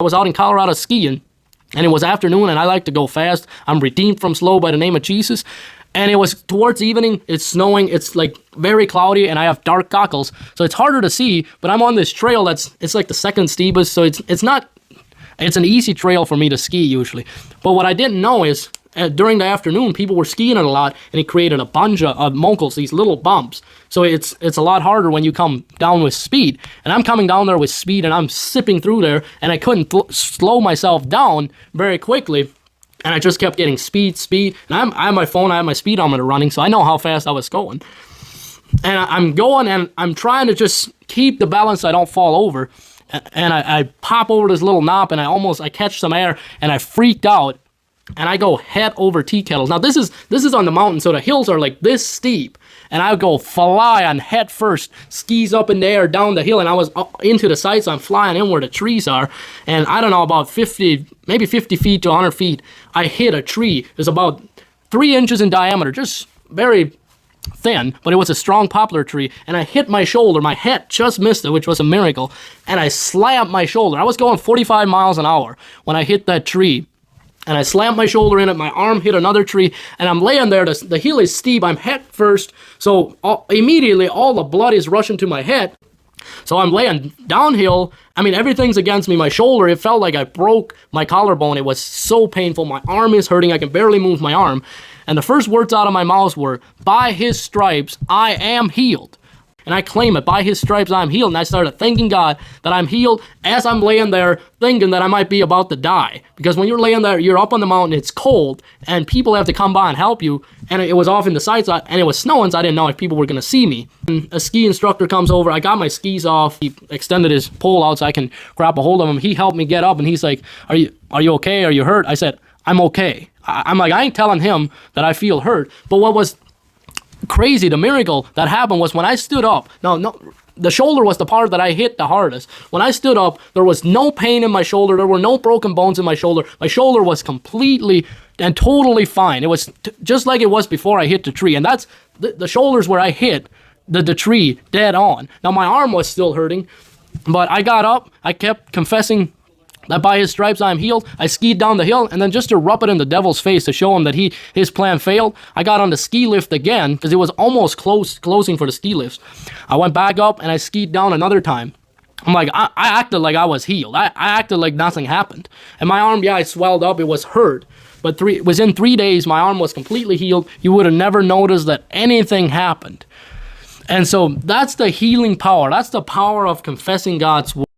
I was out in Colorado skiing, and it was afternoon, and I like to go fast. I'm redeemed from slow by the name of Jesus. And it was towards evening, it's snowing, it's like very cloudy, and I have dark goggles, so it's harder to see, but I'm on this trail it's like the second steepest, so it's an easy trail for me to ski usually. But what I didn't know is, during the afternoon, people were skiing it a lot, and it created a bunch of moguls, these little bumps. So it's a lot harder when you come down with speed. And I'm coming down there with speed, and I'm zipping through there, and I couldn't slow myself down very quickly. And I just kept getting speed. And I have my phone, I have my speedometer running, so I know how fast I was going. And I'm going, and I'm trying to just keep the balance so I don't fall over. And I pop over this little knob, and I catch some air, and I freaked out. And I go head over tea kettles. Now this is on the mountain, so the hills are like this steep, and I go fly on head first, skis up in the air down the hill, and I was into the sights. I'm flying in where the trees are, and I don't know, about 50 feet to 100 feet, I hit a tree. It's about 3 inches in diameter, just very thin, but it was a strong poplar tree, and I hit my shoulder. My head just missed it, which was a miracle, and I slammed my shoulder. I was going 45 miles an hour when I hit that tree. And I slammed my shoulder in it, my arm hit another tree, and I'm laying there, the hill is steep, I'm head first, so immediately all the blood is rushing to my head. So I'm laying downhill, I mean, everything's against me, my shoulder, it felt like I broke my collarbone, it was so painful, my arm is hurting, I can barely move my arm. And the first words out of my mouth were, "By his stripes, I am healed." And I claim it, by his stripes I'm healed. And I started thanking God that I'm healed as I'm laying there thinking that I might be about to die. Because when you're laying there, you're up on the mountain, it's cold, and people have to come by and help you. And it was off in the sights, and it was snowing, so I didn't know if people were going to see me. And a ski instructor comes over, I got my skis off, he extended his pole out so I can grab a hold of him. He helped me get up, and he's like, are you okay? Are you hurt? I said, I'm okay. I'm like, I ain't telling him that I feel hurt. But what was crazy, the miracle that happened was when I stood up. No, the shoulder was the part that I hit the hardest. When I stood up, there was no pain in my shoulder. There were no broken bones in my shoulder. My shoulder was completely and totally fine. It was just like it was before I hit the tree. And that's the shoulders where I hit the tree dead on. Now my arm was still hurting, but I got up. I kept confessing that by his stripes I am healed. I skied down the hill, and then just to rub it in the devil's face to show him that his plan failed, I got on the ski lift again, because it was almost closing for the ski lifts. I went back up, and I skied down another time. I'm like, I acted like I was healed. I acted like nothing happened. And my arm, yeah, it swelled up, it was hurt. But within 3 days, my arm was completely healed. You would have never noticed that anything happened. And so that's the healing power. That's the power of confessing God's word.